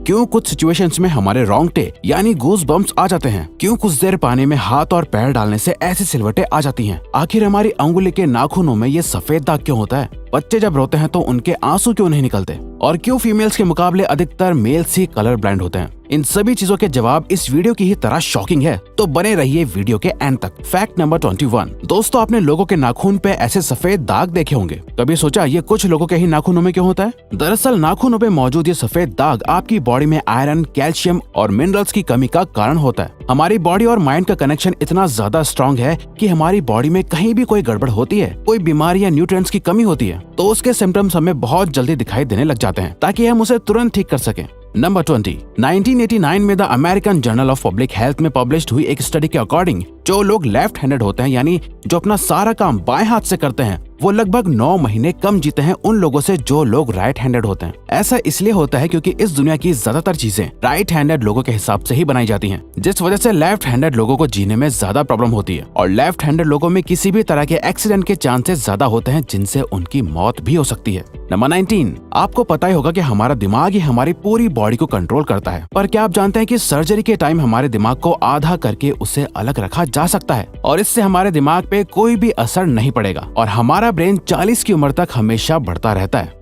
क्यों कुछ सिचुएशंस में हमारे रोंगटे यानी गूज बम्प्स आ जाते हैं, क्यों कुछ देर पानी में हाथ और पैर डालने से ऐसी सिलवटें आ जाती हैं, आखिर हमारी अंगुली के नाखूनों में ये सफेद दाग क्यों होता है, बच्चे जब रोते हैं तो उनके आंसू क्यों नहीं निकलते, और क्यों फीमेल्स के मुकाबले अधिकतर मेल्स ही कलर ब्लाइंड होते हैं। इन सभी चीजों के जवाब इस वीडियो की ही तरह शॉकिंग है, तो बने रहिए वीडियो के एंड तक। Fact number 21। दोस्तों, आपने लोगों के नाखून पे ऐसे सफेद दाग देखे होंगे। कभी सोचा ये कुछ लोगों के ही नाखूनों में क्यों होता है? दरअसल नाखूनों पे मौजूद ये सफेद दाग आपकी बॉडी में आयरन, कैल्शियम और मिनरल्स की कमी का कारण होता है। हमारी बॉडी और माइंड का कनेक्शन इतना ज्यादा स्ट्रॉन्ग है कि हमारी बॉडी में कहीं भी कोई गड़बड़ होती है, कोई बीमारी या न्यूट्रिएंट्स की कमी होती है, तो उसके सिम्टम्स हमें बहुत जल्दी दिखाई देने लग जाते हैं, ताकि हम उसे तुरंत ठीक कर सकें। नंबर 20। 1989 में the American journal of public health में पब्लिश्ड हुई एक स्टडी के अकॉर्डिंग जो लोग लेफ्ट हैंडेड होते हैं, यानी जो अपना सारा काम बाएं हाथ से करते हैं, वो लगभग 9 महीने कम जीते हैं उन लोगों से जो लोग राइट हैंडेड होते हैं। ऐसा इसलिए होता है क्योंकि इस दुनिया की ज्यादातर चीजें राइट हैंडेड लोगों के हिसाब से ही बनाई जाती हैं, जिस वजह से लेफ्ट हैंडेड लोगों को जीने में ज्यादा प्रॉब्लम होती है, और लेफ्ट हैंडेड लोगों में किसी भी तरह के एक्सीडेंट के चांसेस ज्यादा होते हैं, जिनसे उनकी मौत भी हो सकती है। नंबर 19। आपको पता ही होगा कि हमारा दिमाग ही हमारी पूरी बॉडी को कंट्रोल करता है, पर क्या आप जानते हैं कि सर्जरी के टाइम हमारे दिमाग को आधा करके उसे अलग रखा जा सकता है, और इससे हमारे दिमाग पे कोई भी असर नहीं पड़ेगा, और हमारा ब्रेन 40 की उम्र तक हमेशा बढ़ता रहता है।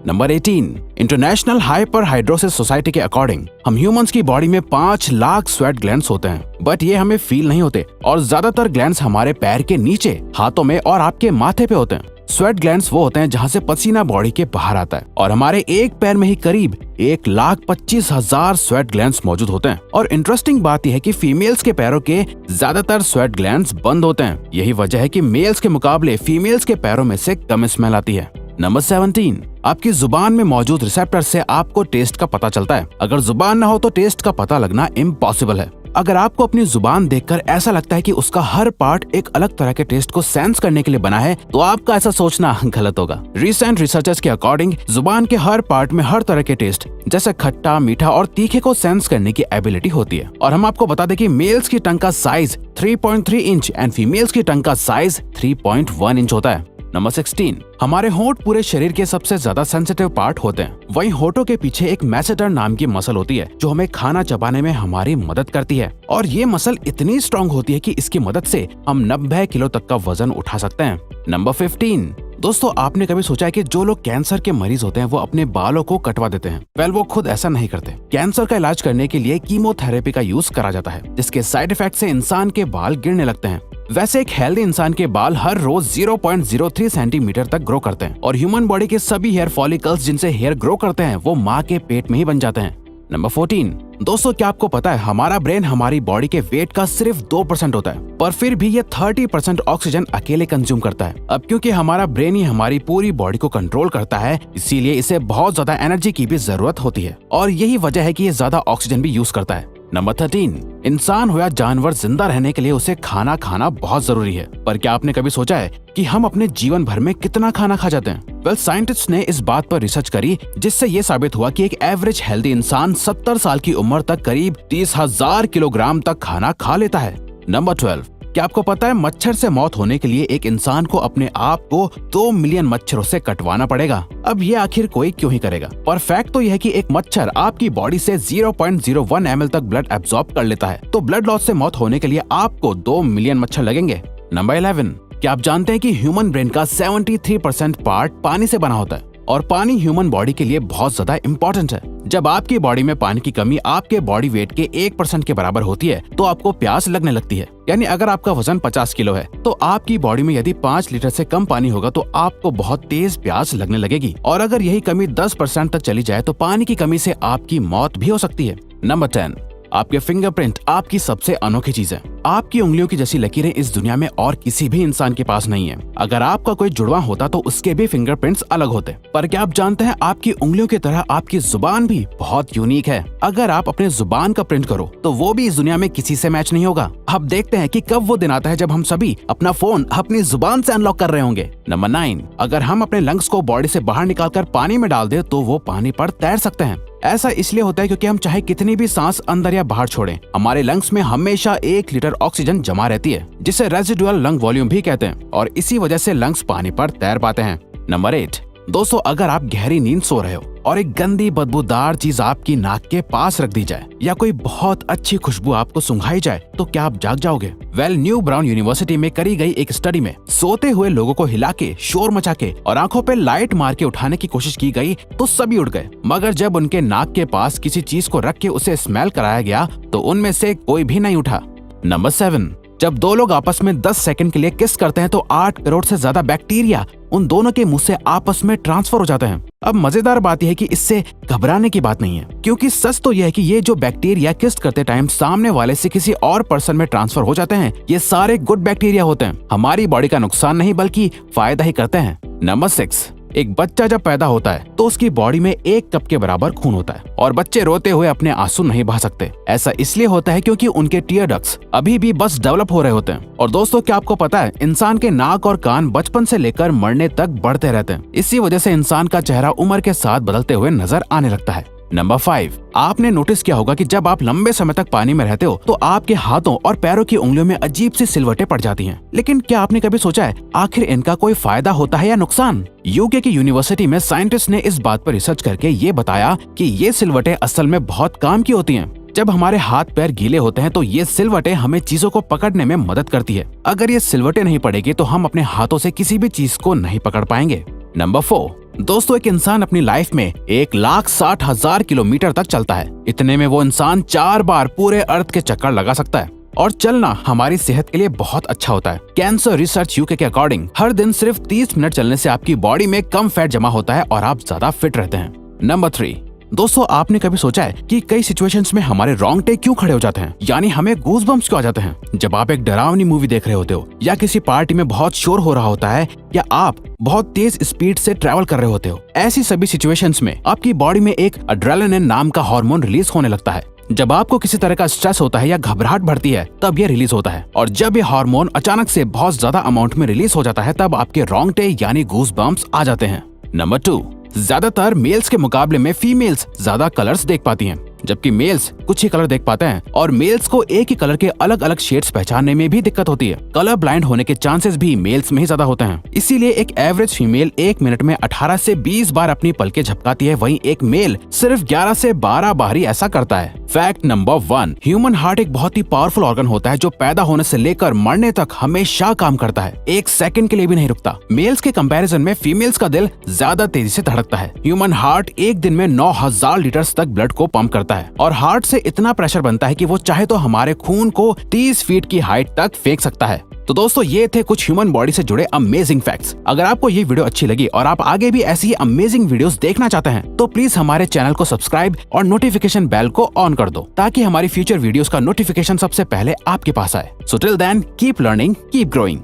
नंबर 18। इंटरनेशनल हाइपरहाइड्रोसिस सोसाइटी के अकॉर्डिंग हम ह्यूमंस की बॉडी में 5 लाख स्वेट ग्लैंड्स होते हैं, बट ये हमें फील नहीं होते, और ज्यादातर ग्लैंड्स हमारे पैर के नीचे, हाथों में और आपके माथे पे होते हैं। स्वेट ग्लैंड्स वो होते हैं जहाँ से पसीना बॉडी के बाहर आता है, और हमारे एक पैर में ही करीब 1,25,000 स्वेट ग्लैंड्स मौजूद होते हैं। और इंटरेस्टिंग बात यह है कि फीमेल्स के पैरों के ज्यादातर स्वेट ग्लैंड्स बंद होते हैं। यही वजह है कि मेल्स के मुकाबले फीमेल्स के पैरों में से कम स्मेल आती है। नंबर 17। आपकी जुबान में मौजूद रिसेप्टर से आपको टेस्ट का पता चलता है। अगर जुबान न हो तो टेस्ट का पता लगना इम्पॉसिबल है। अगर आपको अपनी जुबान देखकर ऐसा लगता है कि उसका हर पार्ट एक अलग तरह के टेस्ट को सेंस करने के लिए बना है, तो आपका ऐसा सोचना गलत होगा। रिसेंट रिसर्चर्स के अकॉर्डिंग जुबान के हर पार्ट में हर तरह के टेस्ट जैसे खट्टा, मीठा और तीखे को सेंस करने की एबिलिटी होती है। और हम आपको बता दें कि मेल्स की टंग का साइज 3.3 इंच एंड फीमेल्स की टंग का साइज 3.1 इंच होता है। नंबर 16। हमारे होंठ पूरे शरीर के सबसे ज्यादा सेंसिटिव पार्ट होते हैं। वहीं होठों के पीछे एक मैसेटर नाम की मसल होती है जो हमें खाना चबाने में हमारी मदद करती है, और ये मसल इतनी स्ट्रॉन्ग होती है कि इसकी मदद से हम 90 किलो तक का वजन उठा सकते हैं। नंबर 15। दोस्तों, आपने कभी सोचा है कि जो लोग कैंसर के मरीज होते हैं वो अपने बालों को कटवा देते हैं? वेल, वो खुद ऐसा नहीं करते। कैंसर का इलाज करने के लिए कीमोथेरेपी का यूज करा जाता है, जिसके साइड इफेक्ट से इंसान के बाल गिरने लगते हैं। वैसे एक हेल्दी इंसान के बाल हर रोज 0.03 सेंटीमीटर तक ग्रो करते हैं, और ह्यूमन बॉडी के सभी हेयर फॉलिकल्स जिनसे हेयर ग्रो करते हैं वो माँ के पेट में ही बन जाते हैं। नंबर 14। दोस्तों, क्या आपको पता है हमारा ब्रेन हमारी बॉडी के वेट का सिर्फ 2% होता है, पर फिर भी ये 30% ऑक्सीजन अकेले कंज्यूम करता है। अब क्योंकि हमारा ब्रेन ही हमारी पूरी बॉडी को कंट्रोल करता है, इसीलिए इसे बहुत ज्यादा एनर्जी की भी जरूरत होती है, और यही वजह है कि ये ज्यादा ऑक्सीजन भी यूज करता है। नंबर 13। इंसान हो या जानवर, जिंदा रहने के लिए उसे खाना खाना बहुत जरूरी है, पर क्या आपने कभी सोचा है कि हम अपने जीवन भर में कितना खाना खा जाते हैं? वेल, साइंटिस्ट ने इस बात पर रिसर्च करी, जिससे ये साबित हुआ कि एक एवरेज हेल्दी इंसान 70 साल की उम्र तक करीब 30,000 किलोग्राम तक खाना खा लेता है। नंबर 12। क्या आपको पता है मच्छर से मौत होने के लिए एक इंसान को अपने आप को 2 मिलियन मच्छरों से कटवाना पड़ेगा? अब ये आखिर कोई क्यों ही करेगा? पर फैक्ट तो यह है कि एक मच्छर आपकी बॉडी से 0.01 ml तक ब्लड एब्जॉर्ब कर लेता है, तो ब्लड लॉस से मौत होने के लिए आपको 2 मिलियन मच्छर लगेंगे। नंबर 11। क्या आप जानते हैं कि ह्यूमन ब्रेन का 73% पार्ट पानी से बना होता है, और पानी ह्यूमन बॉडी के लिए बहुत ज्यादा इम्पोर्टेंट है। जब आपकी बॉडी में पानी की कमी आपके बॉडी वेट के 1% के बराबर होती है, तो आपको प्यास लगने लगती है। यानी अगर आपका वजन 50 किलो है, तो आपकी बॉडी में यदि 5 लीटर से कम पानी होगा तो आपको बहुत तेज प्यास लगने लगेगी, और अगर यही कमी 10% तक चली जाए तो पानी की कमी से आपकी मौत भी हो सकती है। नंबर 10। आपके फिंगरप्रिंट आपकी सबसे अनोखी चीज है। आपकी उंगलियों की जैसी लकीरें इस दुनिया में और किसी भी इंसान के पास नहीं है। अगर आपका कोई जुड़वा होता तो उसके भी फिंगरप्रिंट्स अलग होते। पर क्या आप जानते हैं आपकी उंगलियों की तरह आपकी जुबान भी बहुत यूनिक है। अगर आप अपने जुबान का प्रिंट करो तो वो भी इस दुनिया में किसी से मैच नहीं होगा। अब देखते हैं कि कब वो दिन आता है जब हम सभी अपना फोन अपनी जुबान से अनलॉक कर रहे होंगे। नंबर 9। अगर हम अपने लंग्स को बॉडी से बाहर निकालकर पानी में डाल दे तो वो पानी पर तैर सकते हैं। ऐसा इसलिए होता है क्योंकि हम चाहे कितनी भी सांस अंदर या बाहर छोड़ें, हमारे लंग्स में हमेशा 1 लीटर ऑक्सीजन जमा रहती है, जिसे रेजिडुअल लंग वॉल्यूम भी कहते हैं, और इसी वजह से लंग्स पानी पर तैर पाते हैं। नंबर 8। दोस्तों अगर आप गहरी नींद सो रहे हो और एक गंदी बदबूदार चीज आपकी नाक के पास रख दी जाए या कोई बहुत अच्छी खुशबू आपको सुंघाई जाए तो क्या आप जाग जाओगे? न्यू ब्राउन यूनिवर्सिटी में करी गई एक स्टडी में सोते हुए लोगों को हिला के, शोर मचा के और आंखों पे लाइट मार के उठाने की कोशिश की गई तो सभी उठ गए, मगर जब उनके नाक के पास किसी चीज को रख के उसे स्मेल कराया गया तो उनमें से कोई भी नहीं उठा। नंबर 7, जब दो लोग आपस में 10 सेकंड के लिए किस करते हैं तो 8 करोड़ से ज्यादा बैक्टीरिया उन दोनों के मुंह से आपस में ट्रांसफर हो जाते हैं। अब मजेदार बात यह है कि इससे घबराने की बात नहीं है, क्योंकि सच तो यह है कि ये जो बैक्टीरिया किस करते टाइम सामने वाले से किसी और पर्सन में ट्रांसफर हो जाते हैं, ये सारे गुड बैक्टीरिया होते हैं, हमारी बॉडी का नुकसान नहीं बल्कि फायदा ही करते हैं। नंबर 6, एक बच्चा जब पैदा होता है तो उसकी बॉडी में 1 कप के बराबर खून होता है और बच्चे रोते हुए अपने आंसू नहीं बहा सकते। ऐसा इसलिए होता है क्योंकि उनके टीयर डक्ट्स अभी भी बस डेवलप हो रहे होते हैं। और दोस्तों क्या आपको पता है, इंसान के नाक और कान बचपन से लेकर मरने तक बढ़ते रहते हैं। इसी वजह से इंसान का चेहरा उम्र के साथ बदलते हुए नजर आने लगता है। नंबर 5, आपने नोटिस किया होगा कि जब आप लंबे समय तक पानी में रहते हो तो आपके हाथों और पैरों की उंगलियों में अजीब सी सिलवटें पड़ जाती हैं। लेकिन क्या आपने कभी सोचा है आखिर इनका कोई फायदा होता है या नुकसान? यूके की यूनिवर्सिटी में साइंटिस्ट ने इस बात पर रिसर्च करके ये बताया कि ये सिलवटें असल में बहुत काम की होती हैं। जब हमारे हाथ पैर गीले होते हैं तो ये सिलवटें हमें चीजों को पकड़ने में मदद करती है। अगर ये सिलवटें नहीं पड़ेगी तो हम अपने हाथों से किसी भी चीज को नहीं पकड़ पाएंगे। नंबर 4, दोस्तों एक इंसान अपनी लाइफ में 1,60,000 किलोमीटर तक चलता है। इतने में वो इंसान 4 बार पूरे अर्थ के चक्कर लगा सकता है। और चलना हमारी सेहत के लिए बहुत अच्छा होता है। कैंसर रिसर्च यूके के अकॉर्डिंग हर दिन सिर्फ 30 मिनट चलने से आपकी बॉडी में कम फैट जमा होता है और आप ज्यादा फिट रहते हैं। नंबर 3, दोस्तों आपने कभी सोचा है कि कई सिचुएशंस में हमारे रोंगटे क्यों खड़े हो जाते हैं, यानी हमें गूज़बम्प्स क्यों आ जाते हैं? जब आप एक डरावनी मूवी देख रहे होते हो या किसी पार्टी में बहुत शोर हो रहा होता है या आप बहुत तेज स्पीड से ट्रैवल कर रहे होते हो, ऐसी सभी सिचुएशंस में आपकी बॉडी में एक एड्रेनालिन नाम का हार्मोन रिलीज होने लगता है। जब आपको किसी तरह का स्ट्रेस होता है या घबराहट बढ़ती है तब ये रिलीज होता है, और जब ये हार्मोन अचानक से बहुत ज्यादा अमाउंट में रिलीज हो जाता है तब आपके रोंगटे यानी गूज़बम्प्स आ जाते हैं। नंबर 2, ज्यादातर मेल्स के मुकाबले में फीमेल्स ज्यादा कलर्स देख पाती हैं, जबकि मेल्स कुछ ही कलर देख पाते हैं और मेल्स को एक ही कलर के अलग अलग शेड्स पहचानने में भी दिक्कत होती है। कलर ब्लाइंड होने के चांसेस भी मेल्स में ही ज्यादा होते हैं। इसीलिए एक एवरेज फीमेल 1 मिनट में 18 से 20 बार अपनी पलकें झपकाती है, वहीं एक मेल सिर्फ 11 से 12 बार ही ऐसा करता है। फैक्ट नंबर 1, ह्यूमन हार्ट एक बहुत ही पावरफुल ऑर्गन होता है जो पैदा होने से लेकर मरने तक हमेशा काम करता है, 1 सेकंड के लिए भी नहीं रुकता। मेल्स के कंपैरिजन में फीमेल्स का दिल ज्यादा तेजी से धड़कता है। ह्यूमन हार्ट एक दिन में 9,000 लीटर तक ब्लड को पंप करता है और हार्ट से इतना प्रेशर बनता है कि वो चाहे तो हमारे खून को 30 फीट की हाइट तक फेंक सकता है। तो दोस्तों ये थे कुछ ह्यूमन बॉडी से जुड़े अमेजिंग फैक्ट्स। अगर आपको ये वीडियो अच्छी लगी और आप आगे भी ऐसी ही अमेजिंग वीडियोस देखना चाहते हैं तो प्लीज हमारे चैनल को सब्सक्राइब और नोटिफिकेशन बेल को ऑन कर दो ताकि हमारी फ्यूचर वीडियोस का नोटिफिकेशन सबसे पहले आपके पास आए। So till then keep learning, keep growing.